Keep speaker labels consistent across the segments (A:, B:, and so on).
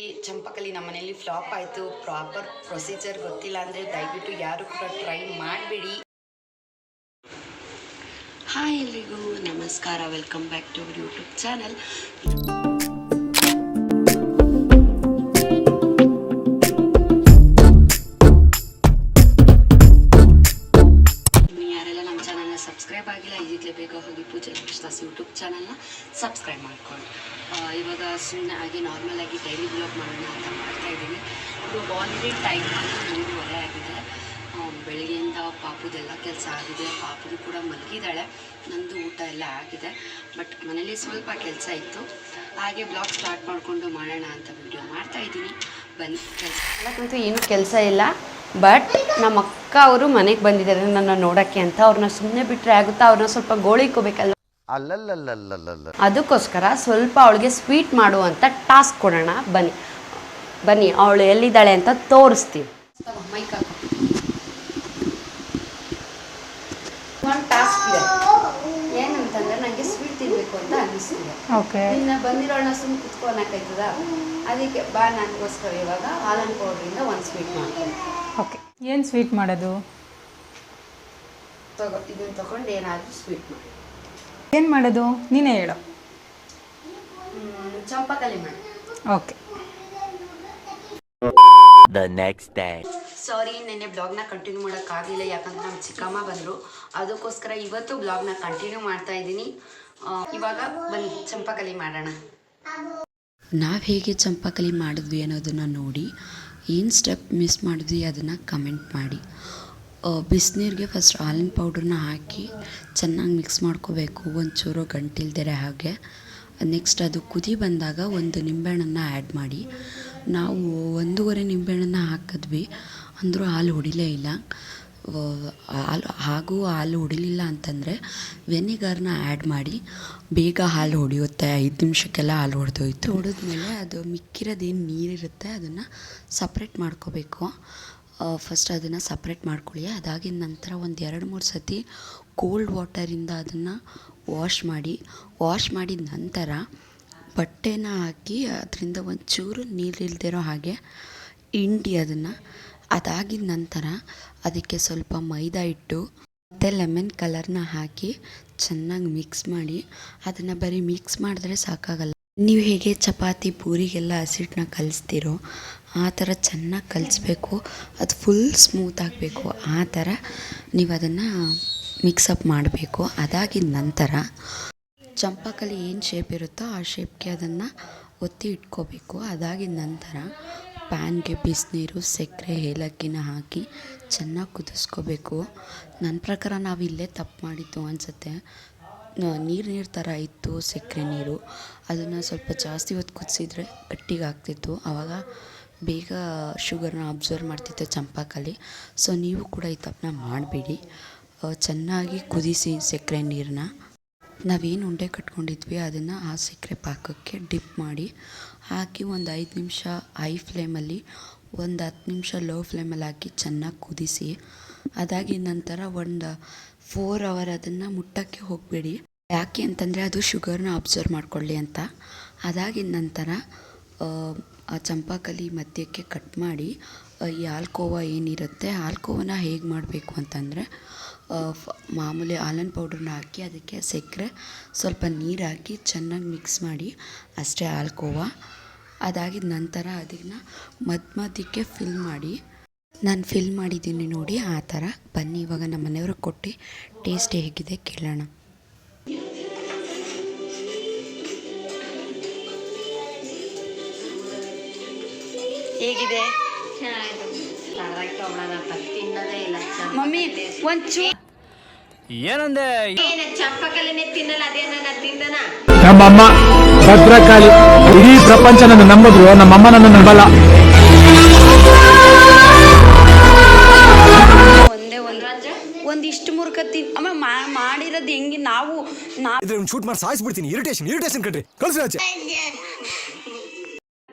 A: ಈ ಚಂಪಕಲಿ ನಮ್ಮ ಮನೆಯಲ್ಲಿ ಫ್ಲಾಪ್ ಆಯಿತು. ಪ್ರಾಪರ್ ಪ್ರೊಸೀಜರ್ ಗೊತ್ತಿಲ್ಲ ಅಂದರೆ ದಯವಿಟ್ಟು ಯಾರು ಕೂಡ ಟ್ರೈ ಮಾಡಬೇಡಿ. ಹಾಯ್ ಎಲ್ರಿಗೂ ನಮಸ್ಕಾರ, welcome back to our YouTube channel. ಯಾರೆಲ್ಲ ನಮ್ಮ ಚಾನಲ್ನ ಸಬ್ಸ್ಕ್ರೈಬ್ ಆಗಿಲ್ಲ, ಈಗಲೇ ಬೇಗ ಹೋಗಿ ಪೂಜೆ ಕೃಷ್ಣದಾಸ್ ಯೂಟ್ಯೂಬ್ ಚಾನಲ್ನ ಸಬ್ಸ್ಕ್ರೈಬ್ ಮಾಡ್ಕೊಂಡು ಇವಾಗ ಸುಮ್ಮನೆ ಆಗಿ ನಾರ್ಮಲ್ ಆಗಿ ಡೈಲಿ ಬ್ಲಾಗ್ ಮಾಡೋಣ ಅಂತ ಮಾಡ್ತಾ ಇದ್ದೀನಿ. ಇವಾಗ ಆಲ್ರೆಡಿ ಟೈಮ್ ಆಗಿ 3:30 ಆಗಿದೆ. ಬೆಳಗ್ಗೆಯಿಂದ ಪಾಪುದೆಲ್ಲ ಕೆಲಸ ಆಗಿದೆ. ಪಾಪು ಕೂಡ ಮಲಗಿದ್ದಾಳೆ. ನಂದು ಊಟ ಎಲ್ಲ ಆಗಿದೆ. ಬಟ್ ಮನೇಲಿ ಸ್ವಲ್ಪ ಕೆಲಸ ಇತ್ತು, ಹಾಗೆ ಬ್ಲಾಗ್ ಸ್ಟಾರ್ಟ್ ಮಾಡಿಕೊಂಡು ಮಾಡೋಣ ಅಂತ ವಿಡಿಯೋ ಮಾಡ್ತಾ ಇದ್ದೀನಿ. ಬನ್ನಿ. ಕೆಲಸಕ್ಕಂತೂ ಏನೂ ಕೆಲಸ ಇಲ್ಲ. ಬಟ್ ನಮ್ಮ ಅಕ್ಕ ಅವರು ಮನೆಗೆ ಬಂದಿದ್ದಾರೆ ನನ್ನ ನೋಡೋಕ್ಕೆ ಅಂತ. ಅವ್ರನ್ನ ಸುಮ್ಮನೆ ಬಿಟ್ಟರೆ ಆಗುತ್ತಾ? ಅವ್ರನ್ನ ಸ್ವಲ್ಪ ಗೋಳಿಕೋಬೇಕಲ್ಲ, ಅದಕ್ಕೋಸ್ಕರ ಸ್ವಲ್ಪ ಅವಳಿಗೆ ಸ್ವೀಟ್ ಮಾಡುವಂಥ ಟಾಸ್ಕ್ ಕೊಡೋಣ. ಬನ್ನಿ ಬನ್ನಿ, ಅವಳು ಎಲ್ಲಿದ್ದಾಳೆ ಅಂತ ತೋರಿಸ್ತೀವಿ. ಮೈಕ್ ಹಾಕು. ಒಂದು ಟಾಸ್ಕ್ ಇದೆ. ಏನಂತಂದ್ರೆ ನನಗೆ ಸ್ವೀಟ್ ತಿನ್ನಬೇಕು ಅಂತ ಅನ್ನಿಸ್ತಿದೆ. ಓಕೆ, ಇನ್ನು ಬಂದಿರೋಣ ಸುಮ್ಮನೆ ಕುತ್ಕೊಳಕ್ಕಾಯ್ತದ? ಅದಕ್ಕೆ ಬಾ, ನನಗೋಸ್ಕರ ಇವಾಗ ಹಾಲನ್ ಪೌಡ್ರಿಂದ ಒಂದು ಸ್ವೀಟ್ ಮಾಡ್ತೀನಿ.
B: ಓಕೆ, ಏನು ಸ್ವೀಟ್ ಮಾಡೋದು?
A: ಇದನ್ನು ತಗೊಂಡು ಏನಾದರೂ ಸ್ವೀಟ್ ಮಾಡಿ.
B: ಏನು ಮಾಡೋದು ನೀನೇ ಹೇಳು.
A: ಚಂಪಕಲಿ ಮಾಡಿ.
B: ಓಕೆ.
C: The next day.
A: ಸಾರಿ, ನೆನ್ನೆ ಬ್ಲಾಗ್ನ ಕಂಟಿನ್ಯೂ ಮಾಡೋಕ್ಕಾಗಲಿಲ್ಲ, ಯಾಕಂದ್ರೆ ನಮ್ಮ ಚಿಕ್ಕಮ್ಮ ಬಂದರು. ಅದಕ್ಕೋಸ್ಕರ ಇವತ್ತು ಬ್ಲಾಗ್ನ ಕಂಟಿನ್ಯೂ ಮಾಡ್ತಾ ಇದ್ದೀನಿ. ಇವಾಗ ಬನ್ನಿ ಚಂಪಕಲಿ ಮಾಡೋಣ. ನಾವು ಹೇಗೆ ಚಂಪಕಲಿ ಮಾಡಿದ್ವಿ ಅನ್ನೋದನ್ನು ನೋಡಿ, ಏನು ಸ್ಟೆಪ್ ಮಿಸ್ ಮಾಡಿದ್ವಿ ಅದನ್ನು ಕಮೆಂಟ್ ಮಾಡಿ. ಬಿಸಿನೀರಿಗೆ ಫಸ್ಟ್ ಹಾಲಿನ ಪೌಡ್ರನ್ನ ಹಾಕಿ ಚೆನ್ನಾಗಿ ಮಿಕ್ಸ್ ಮಾಡ್ಕೋಬೇಕು, ಒಂಚೂರು ಗಂಟಿಲ್ದಿರೆ ಹಾಗೆ. ನೆಕ್ಸ್ಟ್ ಅದು ಕುದಿ ಬಂದಾಗ ಒಂದು ನಿಂಬೆಹಣ್ಣನ್ನು ಆ್ಯಡ್ ಮಾಡಿ. ನಾವು 1.5 ನಿಂಬೆಹಣ್ಣನ್ನು ಹಾಕಿದ್ವಿ, ಅಂದರೂ ಹಾಲು ಹೊಡಿಲೇ ಇಲ್ಲ. ಹಾಲು ಹೊಡಿಲಿಲ್ಲ ಅಂತಂದರೆ ವೆನಿಗರ್ನ ಆ್ಯಡ್ ಮಾಡಿ, ಬೇಗ ಹಾಲು ಹೊಡೆಯುತ್ತೆ. 5 ನಿಮಿಷಕ್ಕೆಲ್ಲ ಹಾಲು ಹೊಡೆದೋಯ್ತು. ಹೊಡೆದ್ಮೇಲೆ ಅದು ಮಿಕ್ಕಿರೋದೇನು ನೀರಿರುತ್ತೆ ಅದನ್ನು ಸಪ್ರೇಟ್ ಮಾಡ್ಕೋಬೇಕು. ಫಸ್ಟ್ ಅದನ್ನು ಸಪ್ರೇಟ್ ಮಾಡ್ಕೊಳ್ಳಿ. ಅದಾಗಿದ ನಂತರ ಒಂದು 2-3 ಸತಿ ಕೋಲ್ಡ್ ವಾಟರಿಂದ ಅದನ್ನು ವಾಶ್ ಮಾಡಿದ ನಂತರ ಬಟ್ಟೆನ ಹಾಕಿ ಅದರಿಂದ ಒಂಚೂರು ನೀರಿಲ್ದಿರೋ ಹಾಗೆ ಹಿಂಡಿ ಅದನ್ನು. ಅದಾಗಿದ ನಂತರ ಅದಕ್ಕೆ ಸ್ವಲ್ಪ ಮೈದಾ ಹಿಟ್ಟು ಮತ್ತು ಲೆಮನ್ ಕಲರ್ನ ಹಾಕಿ ಚೆನ್ನಾಗಿ ಮಿಕ್ಸ್ ಮಾಡಿ. ಅದನ್ನು ಬರೀ ಮಿಕ್ಸ್ ಮಾಡಿದ್ರೆ ಸಾಕಾಗಲ್ಲ. ನೀವು ಹೇಗೆ ಚಪಾತಿ ಪೂರಿಗೆಲ್ಲ ಹಸಿಟ್ಟನ್ನ ಕಲಿಸ್ತೀರೋ ಆ ಥರ ಚೆನ್ನಾಗಿ ಕಲಿಸ್ಬೇಕು. ಅದು ಫುಲ್ ಸ್ಮೂತ್ ಆಗಬೇಕು. ಆ ಥರ ನೀವು ಅದನ್ನು ಮಿಕ್ಸಪ್ ಮಾಡಬೇಕು. ಅದಾಗಿದ ನಂತರ ಚಂಪಕಲಿ ಏನು ಶೇಪ್ ಇರುತ್ತೋ ಆ ಶೇಪ್ಗೆ ಅದನ್ನು ಒತ್ತಿ ಇಟ್ಕೋಬೇಕು. ಅದಾಗಿದ ನಂತರ ಪ್ಯಾನ್ಗೆ ಬಿಸಿನೀರು, ಸಕ್ಕರೆ, ಏಲಕ್ಕಿನ ಹಾಕಿ ಚೆನ್ನಾಗಿ ಕುದಿಸ್ಕೋಬೇಕು. ನನ್ನ ಪ್ರಕಾರ ನಾವು ಇಲ್ಲೇ ತಪ್ಪು ಮಾಡಿದ್ದು ಅನಿಸುತ್ತೆ. ನೀರು ಥರ ಇತ್ತು ಸಕ್ಕರೆ ನೀರು. ಅದನ್ನು ಸ್ವಲ್ಪ ಜಾಸ್ತಿ ಹೊತ್ತು ಕುದಿಸಿದ್ರೆ ಗಟ್ಟಿಗೆ ಆಗ್ತಿತ್ತು. ಆವಾಗ ಬೇಗ ಶುಗರ್ನ ಅಬ್ಸರ್ವ್ ಮಾಡ್ತಿತ್ತು ಚಂಪಕಲಿ. ಸೊ ನೀವು ಕೂಡ ಈ ತಪ್ಪನ್ನ ಮಾಡಬೇಡಿ. ಚೆನ್ನಾಗಿ ಕುದಿಸಿ ಸಕ್ಕರೆ ನೀರನ್ನ. ನಾವೇನು ಉಂಡೆ ಕಟ್ಕೊಂಡಿದ್ವಿ ಅದನ್ನು ಆ ಸಕ್ಕರೆ ಪಾಕಕ್ಕೆ ಡಿಪ್ ಮಾಡಿ ಹಾಕಿ ಒಂದು 5 ನಿಮಿಷ ಹೈ ಫ್ಲೇಮಲ್ಲಿ, ಒಂದು 10 ನಿಮಿಷ ಲೋ ಫ್ಲೇಮಲ್ಲಿ ಹಾಕಿ ಚೆನ್ನಾಗಿ ಕುದಿಸಿ. ಅದಾಗಿದ ನಂತರ ಒಂದು 4 ಅವರ್ ಅದನ್ನು ಮುಟ್ಟಕ್ಕೆ ಹೋಗಬೇಡಿ. ಯಾಕೆ ಅಂತಂದರೆ ಅದು ಶುಗರ್ನ ಅಬ್ಸರ್ವ್ ಮಾಡ್ಕೊಳ್ಳಿ ಅಂತ. ಅದಾಗಿದ ನಂತರ ಆ ಚಂಪಕಲಿ ಮಧ್ಯಕ್ಕೆ ಕಟ್ ಮಾಡಿ ಈ ಹಾಲ್ಕೋವಾ ಏನಿರುತ್ತೆ, ಹಾಲ್ಕೋವನ ಹೇಗೆ ಮಾಡಬೇಕು ಅಂತಂದರೆ ಮಾಮೂಲಿ ಹಾಲಿನ ಪೌಡ್ರನ್ನ ಹಾಕಿ ಅದಕ್ಕೆ ಸಕ್ಕರೆ, ಸ್ವಲ್ಪ ನೀರು ಹಾಕಿ ಚೆನ್ನಾಗಿ ಮಿಕ್ಸ್ ಮಾಡಿ, ಅಷ್ಟೇ ಹಾಲ್ಕೋವಾ. ಅದಾಗಿದ ನಂತರ ಅದನ್ನು ಮಧ್ಯಕ್ಕೆ ಫಿಲ್ ಮಾಡಿ. ನಾನು ಫಿಲ್ ಮಾಡಿದ್ದೀನಿ ನೋಡಿ, ಆ ಥರ. ಬನ್ನಿ ಇವಾಗ ನಮ್ಮ ಮನೆಯವ್ರಿಗೆ ಕೊಟ್ಟು ಟೇಸ್ಟ್ ಹೇಗಿದೆ ಕೇಳೋಣ. ಹೇಗಿದೆ? ತಿನ್ನೋದೇ ಇಲ್ಲ ಮಮ್ಮಿ. ಒಂಚೂರು
C: ಏನಂದೆ?
A: ಚಂಪಕಲಿನೇ ತಿನ್ನಲ್ಲ, ಅದೇನ ತಿಂದನ?
D: ನಮ್ಮಮ್ಮ ಭದ್ರಕಾಳಿ. ಇಡೀ ಪ್ರಪಂಚ ನನ್ನ ನಂಬಿದ್ರು, ನಮ್ಮಮ್ಮ ನನ್ನ ನಂಬಲ್ಲ.
A: ಒಂದಿಷ್ಟು ಮುರುಕ ಅಮ್ಮ ಮಾಡಿರೋದು ಹೆಂಗೆ ನಾವು
D: ಶೂಟ್ ಮಾಡಿ ಸಾಯಿಸ್ಬಿಡ್ತೀನಿ. ಇರಿಟೇಷನ್ ಕಟ್ರಿ ಕಳ್ಸಿ ಆಚೆ.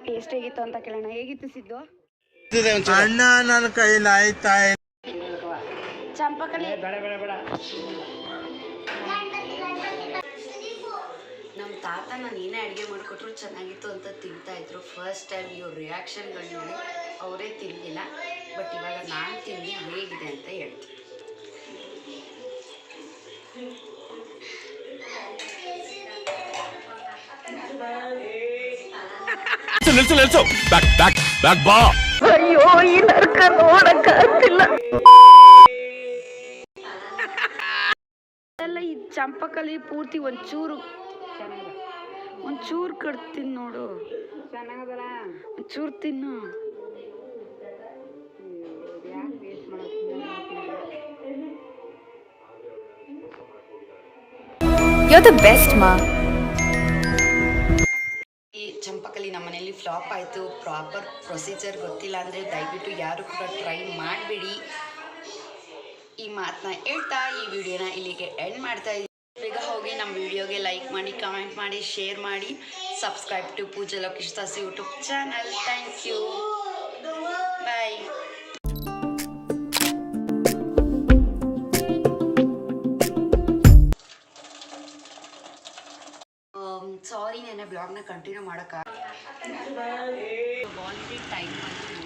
A: ಟೇಸ್ಟ್ ಹೇಗಿತ್ತು ಅಂತ ಕೇಳೋಣ. ಹೇಗಿತ್ತು ಸಿದ್ದು?
E: ಅಣ್ಣ ನನ್ನ ಕೈಲಾಯ್ತಾ
A: ಚಂಪಕಲಿ ನಮ್ಮ ತಾತ ನಾನು ಏನೇ ಅಡುಗೆ ಮಾಡಿಕೊಟ್ರು ಚೆನ್ನಾಗಿತ್ತು ಅಂತ ತಿಂತಾಯಿದ್ರು. ಫಸ್ಟ್ ಟೈಮ್ ಇವ್ರ ರಿಯಾಕ್ಷನ್ಗಳು ನೋಡಿ ಅವರೇ ತಿನ್ನಲಿಲ್ಲ. ಬಟ್ ಇವಾಗ ನಾನು ತಿಂದು ಹೇಗಿದೆ ಅಂತ ಹೇಳ್ತೀನಿ.
C: ನಿಲ್ಸು ಬ್ಯಾಕ್ ಬಾ.
F: ಅಯ್ಯೋ ಈ ನರ್ಕ ನೋಡಕ್ಕಾಗ್ತಿಲ್ಲ. ಎಲ್ಲ ಈ ಚಂಪಕಲಿ ಪೂರ್ತಿ ಒಂಚೂರು ಕಟ್ತೀನಿ ನೋಡು. ಒಂಚೂರು ತಿನ್ನು.
G: You're the best, Ma.
A: ಈ ಚಂಪಕಲಿ ನಮ್ಮ ಮನೇಲಿ ಫ್ಲಾಪ್ ಆಯಿತು. ಪ್ರಾಪರ್ ಪ್ರೊಸೀಜರ್ ಗೊತ್ತಿಲ್ಲ ಅಂದರೆ ದಯವಿಟ್ಟು ಯಾರು ಕೂಡ ಟ್ರೈ ಮಾಡಬೇಡಿ. ಈ ಮಾತನ್ನ ಹೇಳ್ತಾ ಈ ವಿಡಿಯೋನ ಇಲ್ಲಿಗೆ ಎಂಡ್ ಮಾಡ್ತಾ ಇದ್ದೀನಿ. ಬೇಗ ಹೋಗಿ ನಮ್ಮ ವಿಡಿಯೋಗೆ ಲೈಕ್ ಮಾಡಿ, ಕಮೆಂಟ್ ಮಾಡಿ, ಶೇರ್ ಮಾಡಿ, subscribe to Pooja Lokesh Das YouTube channel. Thank you, bye. Sorry, ನನ್ನ ಬ್ಲಾಗ್ನ ಕಂಟಿನ್ಯೂ ಮಾಡೋಕ್ಕಾಗಲ್ಲ. ಆಲ್ರೆಡಿ ಟೈಮ್ ಆಯಿತು.